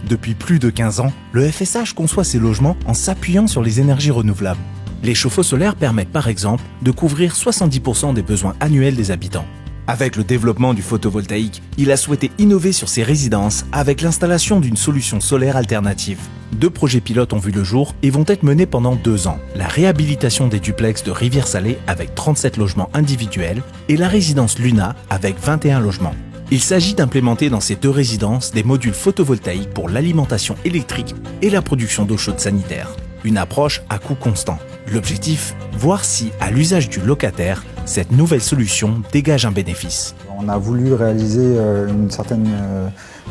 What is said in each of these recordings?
Depuis plus de 15 ans, le FSH conçoit ses logements en s'appuyant sur les énergies renouvelables. Les chauffe-eau solaires permettent par exemple de couvrir 70% des besoins annuels des habitants. Avec le développement du photovoltaïque, il a souhaité innover sur ses résidences avec l'installation d'une solution solaire alternative. 2 projets pilotes ont vu le jour et vont être menés pendant 2 ans. La réhabilitation des duplex de Rivière-Salée avec 37 logements individuels et la résidence Luna avec 21 logements. Il s'agit d'implémenter dans ces 2 résidences des modules photovoltaïques pour l'alimentation électrique et la production d'eau chaude sanitaire. Une approche à coût constant. L'objectif, voir si, à l'usage du locataire, cette nouvelle solution dégage un bénéfice. On a voulu réaliser une certaine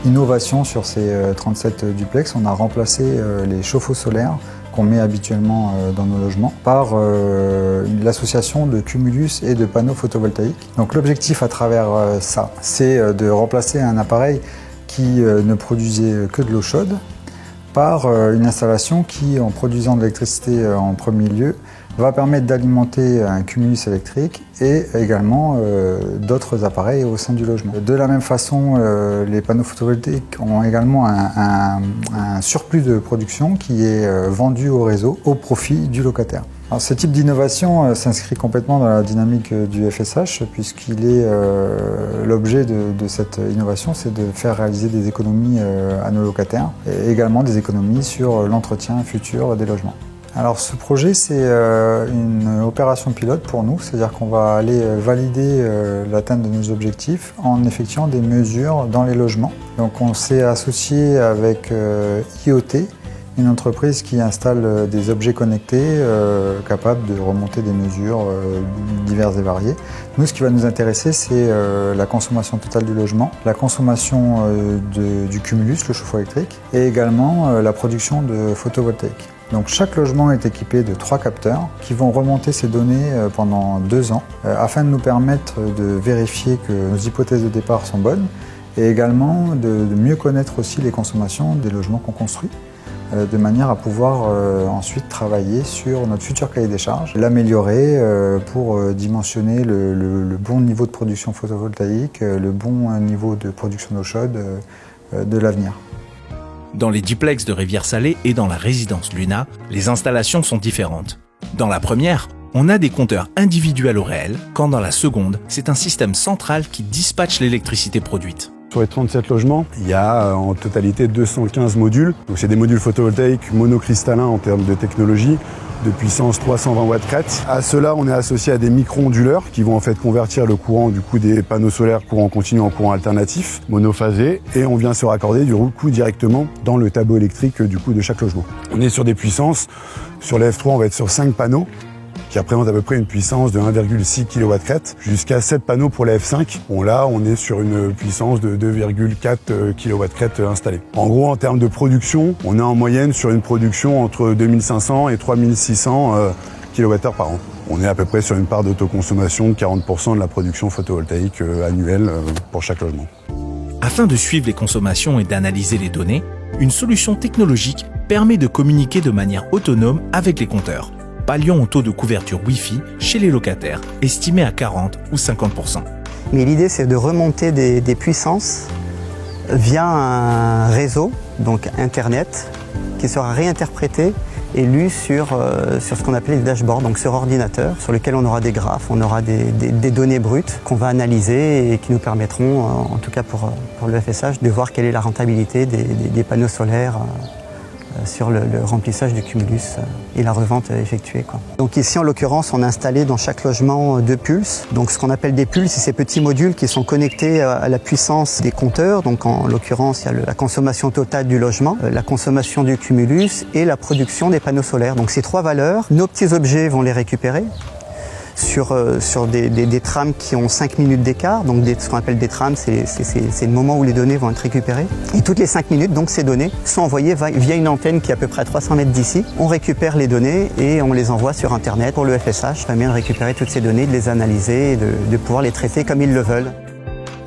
innovation sur ces 37 duplex. On a remplacé les chauffe-eau solaires qu'on met habituellement dans nos logements par l'association de cumulus et de panneaux photovoltaïques. Donc l'objectif à travers ça, c'est de remplacer un appareil qui ne produisait que de l'eau chaude par une installation qui, en produisant de l'électricité en premier lieu, va permettre d'alimenter un cumulus électrique et également d'autres appareils au sein du logement. De la même façon, les panneaux photovoltaïques ont également un surplus de production qui est vendu au réseau au profit du locataire. Alors, ce type d'innovation s'inscrit complètement dans la dynamique du FSH puisqu'il est l'objet de cette innovation, c'est de faire réaliser des économies à nos locataires et également des économies sur l'entretien futur des logements. Alors ce projet, c'est une opération pilote pour nous, c'est-à-dire qu'on va aller valider l'atteinte de nos objectifs en effectuant des mesures dans les logements. Donc on s'est associé avec IoT, une entreprise qui installe des objets connectés capables de remonter des mesures diverses et variées. Nous, ce qui va nous intéresser, c'est la consommation totale du logement, la consommation du cumulus, le chauffe-eau électrique, et également la production de photovoltaïque. Donc chaque logement est équipé de 3 capteurs qui vont remonter ces données pendant 2 ans afin de nous permettre de vérifier que nos hypothèses de départ sont bonnes et également de mieux connaître aussi les consommations des logements qu'on construit de manière à pouvoir ensuite travailler sur notre futur cahier des charges, l'améliorer pour dimensionner le bon niveau de production photovoltaïque, le bon niveau de production d'eau chaude de l'avenir. Dans les duplex de Rivière-Salée et dans la résidence Luna, les installations sont différentes. Dans la première, on a des compteurs individuels au réel, quand dans la seconde, c'est un système central qui dispatche l'électricité produite. Sur les 37 logements, il y a en totalité 215 modules. Donc c'est des modules photovoltaïques monocristallins en termes de technologie, de puissance 320 watts crête. À cela, on est associé à des micro-onduleurs qui vont en fait convertir le courant du coup des panneaux solaires courant continu en courant alternatif, monophasé, et on vient se raccorder du coup directement dans le tableau électrique du coup de chaque logement. On est sur des puissances, sur la F3 on va être sur 5 panneaux, qui représente à peu près une puissance de 1,6 kW crête, jusqu'à 7 panneaux pour la F5. Bon là, on est sur une puissance de 2,4 kW crête installée. En gros, en termes de production, on est en moyenne sur une production entre 2500 et 3600 kWh par an. On est à peu près sur une part d'autoconsommation de 40% de la production photovoltaïque annuelle pour chaque logement. Afin de suivre les consommations et d'analyser les données, une solution technologique permet de communiquer de manière autonome avec les compteurs, palliant au taux de couverture Wi-Fi chez les locataires, estimé à 40 ou 50%. Mais l'idée, c'est de remonter des puissances via un réseau, donc Internet, qui sera réinterprété et lu sur ce qu'on appelle les dashboards, donc sur ordinateur, sur lequel on aura des graphes, on aura des données brutes qu'on va analyser et qui nous permettront, en tout cas pour le FSH, de voir quelle est la rentabilité des panneaux solaires sur le remplissage du cumulus et la revente effectuée. Donc ici, en l'occurrence, on a installé dans chaque logement 2 pulses. Donc ce qu'on appelle des pulses, c'est ces petits modules qui sont connectés à la puissance des compteurs. Donc en l'occurrence, il y a la consommation totale du logement, la consommation du cumulus et la production des panneaux solaires. Donc ces 3 valeurs, nos petits objets vont les récupérer sur des trames qui ont 5 minutes d'écart. Donc ce qu'on appelle des trames, c'est le moment où les données vont être récupérées. Et toutes les 5 minutes, donc ces données sont envoyées via une antenne qui est à peu près à 300 mètres d'ici. On récupère les données et on les envoie sur Internet pour le FSH. Ça permet de récupérer toutes ces données, de les analyser et de pouvoir les traiter comme ils le veulent.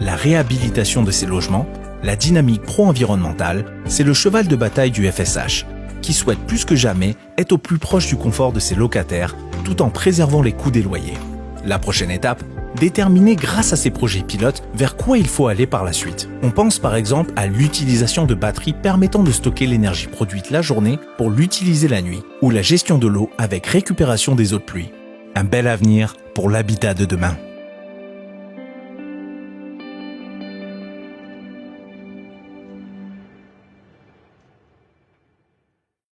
La réhabilitation de ces logements, la dynamique pro-environnementale, c'est le cheval de bataille du FSH, qui souhaite plus que jamais être au plus proche du confort de ses locataires tout en préservant les coûts des loyers. La prochaine étape, déterminer grâce à ces projets pilotes vers quoi il faut aller par la suite. On pense par exemple à l'utilisation de batteries permettant de stocker l'énergie produite la journée pour l'utiliser la nuit, ou la gestion de l'eau avec récupération des eaux de pluie. Un bel avenir pour l'habitat de demain.